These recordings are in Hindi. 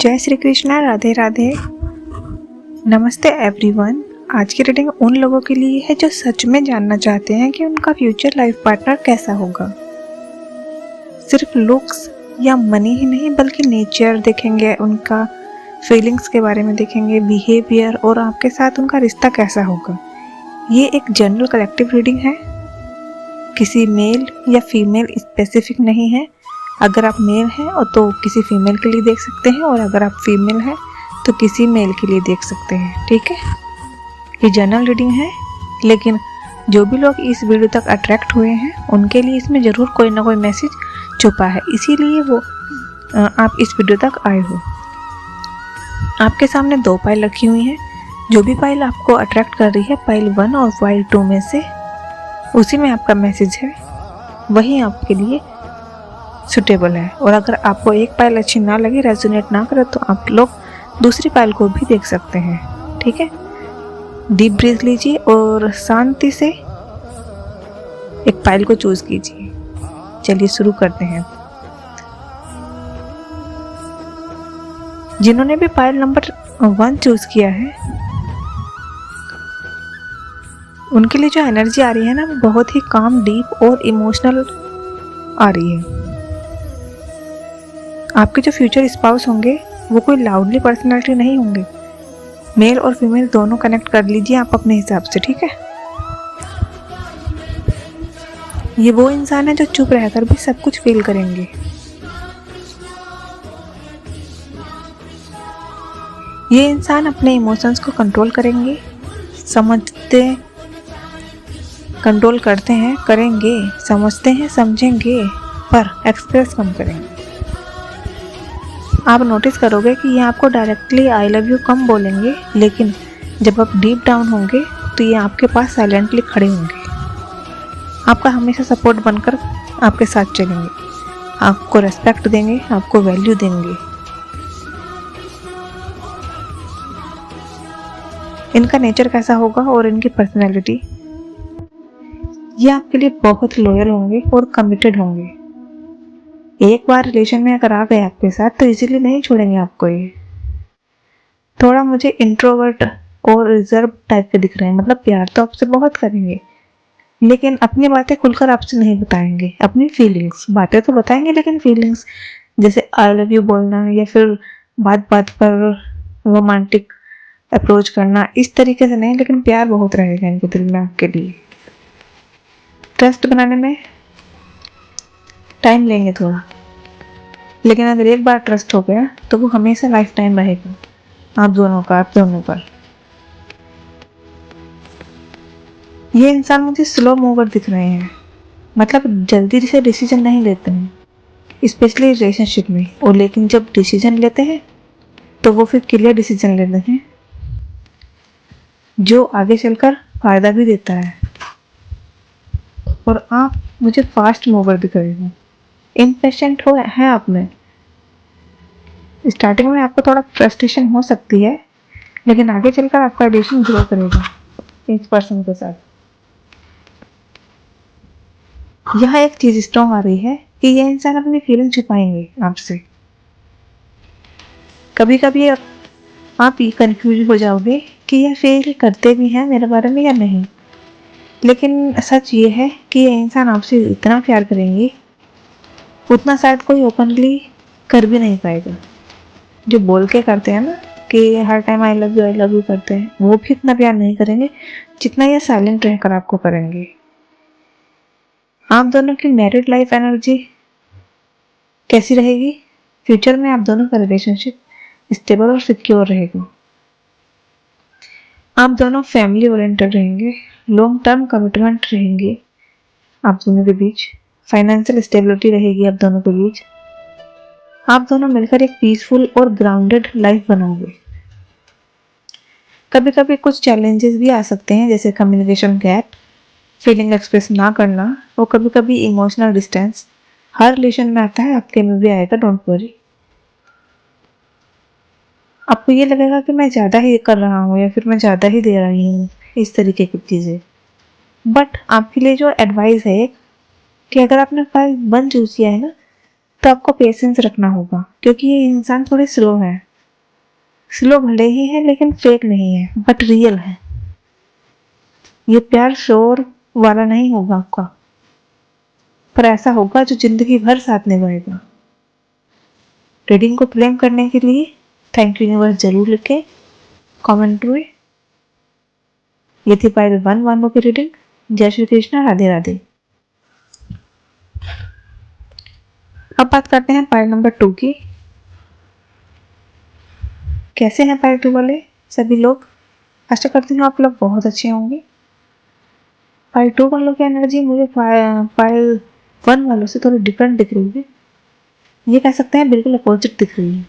जय श्री कृष्णा, राधे राधे, नमस्ते एवरीवन। आज की रीडिंग उन लोगों के लिए है जो सच में जानना चाहते हैं कि उनका फ्यूचर लाइफ पार्टनर कैसा होगा। सिर्फ लुक्स या मनी ही नहीं बल्कि नेचर देखेंगे, उनका फीलिंग्स के बारे में देखेंगे, बिहेवियर और आपके साथ उनका रिश्ता कैसा होगा। ये एक जनरल कलेक्टिव रीडिंग है, किसी मेल या फीमेल स्पेसिफिक नहीं है। अगर आप मेल हैं और तो किसी फीमेल के लिए देख सकते हैं, और अगर आप फीमेल हैं तो किसी मेल के लिए देख सकते हैं। ठीक है, ये जनरल रीडिंग है, लेकिन जो भी लोग इस वीडियो तक अट्रैक्ट हुए हैं उनके लिए इसमें ज़रूर कोई ना कोई मैसेज छुपा है, इसीलिए वो आप इस वीडियो तक आए हो। आपके सामने दो पाइल रखी हुई हैं। जो भी पाइल आपको अट्रैक्ट कर रही है, पाइल 1 और पाइल 2 में से, उसी में आपका मैसेज है, वही आपके लिए सुटेबल है। और अगर आपको एक पाइल अच्छी ना लगे, रेजोनेट ना करे, तो आप लोग दूसरी पाइल को भी देख सकते हैं। ठीक है, डीप ब्रीथ लीजिए और शांति से एक पाइल को चूज कीजिए। चलिए शुरू करते हैं। जिन्होंने भी पाइल नंबर 1 चूज किया है, उनके लिए जो एनर्जी आ रही है ना, वो बहुत ही काम, डीप और इमोशनल आ रही है। आपके जो फ्यूचर स्पाउस होंगे वो कोई लाउडली पर्सनालिटी नहीं होंगे। मेल और फीमेल दोनों कनेक्ट कर लीजिए आप अपने हिसाब से। ठीक है, ये वो इंसान है जो चुप रहकर भी सब कुछ फील करेंगे। ये इंसान अपने इमोशंस को कंट्रोल करेंगे, कंट्रोल करते हैं, करेंगे, समझते हैं, समझेंगे, पर एक्सप्रेस कम करेंगे। आप नोटिस करोगे कि ये आपको directly I love you come बोलेंगे, लेकिन जब आप डीप डाउन होंगे तो ये आपके पास साइलेंटली खड़े होंगे, आपका हमेशा सपोर्ट बनकर आपके साथ चलेंगे, आपको रेस्पेक्ट देंगे, आपको वैल्यू देंगे। इनका नेचर कैसा होगा और इनकी पर्सनैलिटी, ये आपके लिए बहुत लॉयल होंगे और कमिटेड होंगे। एक बार रिलेशन में अगर आ गए आपके साथ तो इजीली नहीं छोड़ेंगे आपको। ये थोड़ा मुझे इंट्रोवर्ट और रिजर्व टाइप के दिख रहे हैं, मतलब प्यार तो आपसे बहुत करेंगे, लेकिन अपनी बातें खुलकर आपसे नहीं बताएंगे। अपनी फीलिंग्स, बातें तो बताएंगे लेकिन फीलिंग्स जैसे आई लव यू बोलना या फिर बात बात पर रोमांटिक अप्रोच करना, इस तरीके से नहीं, लेकिन प्यार बहुत रहेगा इनके दिल में आपके लिए। ट्रस्ट बनाने में टाइम लेंगे थोड़ा, लेकिन अगर एक बार ट्रस्ट हो गया तो वो हमेशा लाइफ टाइम रहेगा आप दोनों पर। ये इंसान मुझे स्लो मूवर दिख रहे हैं, मतलब जल्दी से डिसीजन नहीं लेते हैं, स्पेशली रिलेशनशिप में। और लेकिन जब डिसीजन लेते हैं तो वो फिर क्लियर डिसीजन लेते हैं जो आगे चलकर फायदा भी देता है। और आप मुझे फास्ट मूवर दिख रहे हैं, इम्पेशेंट है आप में। स्टार्टिंग में आपको थोड़ा फ्रस्ट्रेशन हो सकती है, लेकिन आगे चलकर आपका रिलेशन ग्रो करेगा इस पर्सन के साथ। यह एक चीज स्ट्रॉन्ग आ रही है कि यह इंसान अपनी फीलिंग छुपाएंगे आपसे। कभी कभी आप ये कंफ्यूज हो जाओगे कि यह फील करते भी हैं मेरे बारे में या नहीं, लेकिन सच ये है कि यह इंसान आपसे इतना प्यार करेंगे उतना शायद कोई ओपनली कर भी नहीं पाएगा। जो बोल के करते हैं ना कि हर टाइम आई लव यू करते हैं, वो भी इतना प्यार नहीं करेंगे जितना ये साइलेंट रहकर आपको करेंगे। आप दोनों की मैरिड लाइफ एनर्जी कैसी रहेगी? फ्यूचर में आप दोनों का रिलेशनशिप स्टेबल और सिक्योर रहेगा। आप दोनों फैमिली ओरिएंटेड रहेंगे, लॉन्ग टर्म कमिटमेंट रहेंगे आप दोनों के बीच, फाइनेंशियल स्टेबिलिटी रहेगी आप दोनों के बीच। आप दोनों मिलकर एक पीसफुल और ग्राउंडेड लाइफ बनाओगे। कभी कभी कुछ चैलेंजेस भी आ सकते हैं, जैसे कम्युनिकेशन गैप, फीलिंग एक्सप्रेस ना करना, और कभी कभी इमोशनल डिस्टेंस। हर रिलेशन में आता है, आपके में भी आएगा, डोंट वरी। आपको ये लगेगा कि मैं ज़्यादा ही कर रहा हूँ या फिर मैं ज़्यादा ही दे रही हूँ, इस तरीके की चीज़ें। बट आपके लिए जो एडवाइस है कि अगर आपने पाइल 1 चूज किया है ना, तो आपको पेशेंस रखना होगा, क्योंकि ये इंसान थोड़े स्लो है। स्लो भले ही है लेकिन फेक नहीं है, बट रियल है। ये प्यार शोर वाला नहीं होगा आपका, पर ऐसा होगा जो जिंदगी भर साथ निभाएगा। रीडिंग को क्लेम करने के लिए थैंक यू यूनिवर्स जरूर लिखें कमेंट में। ये थी पाइल 1 वानों की रीडिंग। जय श्री कृष्णा, राधे राधे। अब बात करते हैं पाइल नंबर 2 की। कैसे हैं पाइल 2 वाले सभी लोग? आशा करती हूँ आप लोग बहुत अच्छे होंगे। पाइल 2 वालों की एनर्जी मुझे पाइल 1 वालों से थोड़ी डिफरेंट दिख रही है। ये कह सकते हैं बिल्कुल अपोजिट दिख रही है,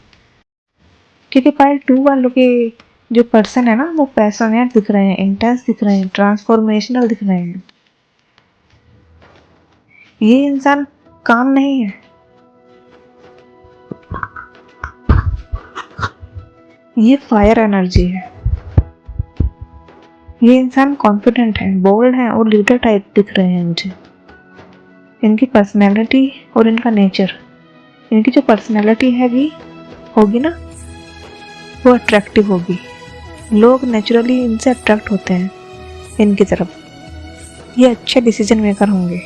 क्योंकि पाइल 2 वालों के जो पर्सन है ना, वो पैशनेट दिख रहे हैं, इंटेंस दिख रहे हैं, ट्रांसफॉर्मेशनल दिख रहे हैं। ये इंसान काम नहीं है, ये फायर एनर्जी है। ये इंसान कॉन्फिडेंट है, बोल्ड है और लीडर टाइप दिख रहे हैं मुझे। इनकी पर्सनैलिटी और इनका नेचर, इनकी जो पर्सनैलिटी होगी ना, वो अट्रैक्टिव होगी। लोग नेचुरली इनसे अट्रैक्ट होते हैं इनकी तरफ। ये अच्छे डिसीजन मेकर होंगे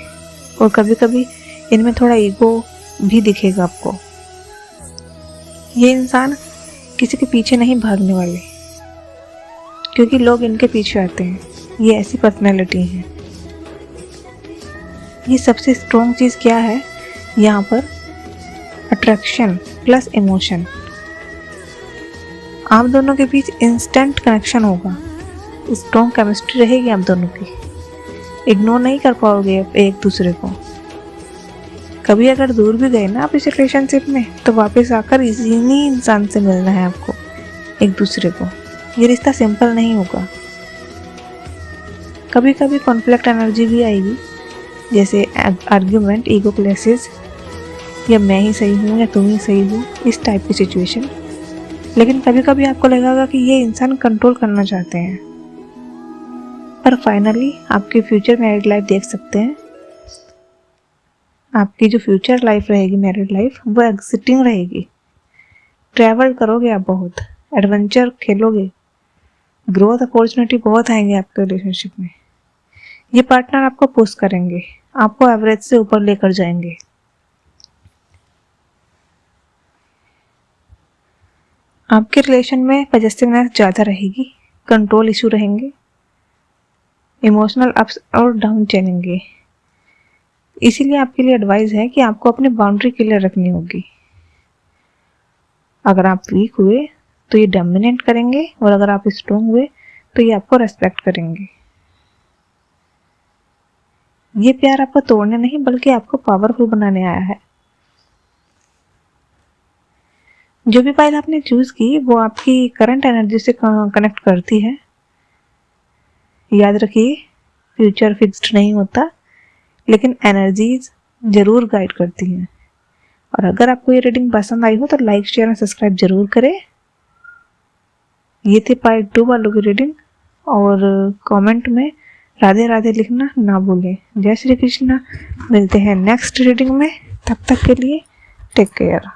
और कभी कभी इनमें थोड़ा ईगो भी दिखेगा आपको। ये इंसान किसी के पीछे नहीं भागने वाले, क्योंकि लोग इनके पीछे आते हैं। ये ऐसी पर्सनैलिटी है। ये सबसे स्ट्रॉन्ग चीज़ क्या है यहाँ पर? Attraction plus emotion. आप दोनों के बीच इंस्टेंट कनेक्शन होगा, स्ट्रॉन्ग केमिस्ट्री रहेगी आप दोनों की। इग्नोर नहीं कर पाओगे एक दूसरे को। कभी अगर दूर भी गए ना आप इस रिलेशनशिप में, तो वापस आकर इसी इंसान से मिलना है आपको, एक दूसरे को। ये रिश्ता सिंपल नहीं होगा। कभी कभी कॉन्फ्लिक्ट एनर्जी भी आएगी, जैसे आर्ग्यूमेंट, ईगो क्लैशेस, या मैं ही सही हूँ या तुम ही सही हो, इस टाइप की सिचुएशन। लेकिन कभी कभी आपको लगेगा कि ये इंसान कंट्रोल करना चाहते हैं, पर फाइनली आपकी फ्यूचर मैरिड लाइफ देख सकते हैं। आपकी जो फ्यूचर लाइफ रहेगी, मैरिड लाइफ, वो एक्साइटिंग रहेगी। ट्रैवल करोगे आप, बहुत एडवेंचर खेलोगे, ग्रोथ अपॉर्चुनिटी बहुत आएंगे आपके रिलेशनशिप में। ये पार्टनर आपको पुश करेंगे, आपको एवरेज से ऊपर लेकर जाएंगे। आपके रिलेशन में पॉजिटिवनेस ज़्यादा रहेगी, कंट्रोल इशू रहेंगे, इमोशनल अप्स और डाउन चलेंगे। इसीलिए आपके लिए एडवाइस है कि आपको अपनी बाउंड्री क्लियर रखनी होगी। अगर आप वीक हुए तो ये डोमिनेट करेंगे, और अगर आप स्ट्रॉन्ग हुए तो ये आपको रेस्पेक्ट करेंगे। ये प्यार आपको तोड़ने नहीं बल्कि आपको पावरफुल बनाने आया है। जो भी पाइल आपने चूज की वो आपकी करंट एनर्जी से कनेक्ट करती है। याद रखिए, फ्यूचर फिक्स्ड नहीं होता, लेकिन एनर्जीज जरूर गाइड करती हैं। और अगर आपको ये रीडिंग पसंद आई हो तो लाइक, शेयर और सब्सक्राइब जरूर करें। ये थी पार्ट 2 वालों की रीडिंग, और कमेंट में राधे राधे लिखना ना भूलें। जय श्री कृष्णा। मिलते हैं नेक्स्ट रीडिंग में, तब तक के लिए टेक केयर।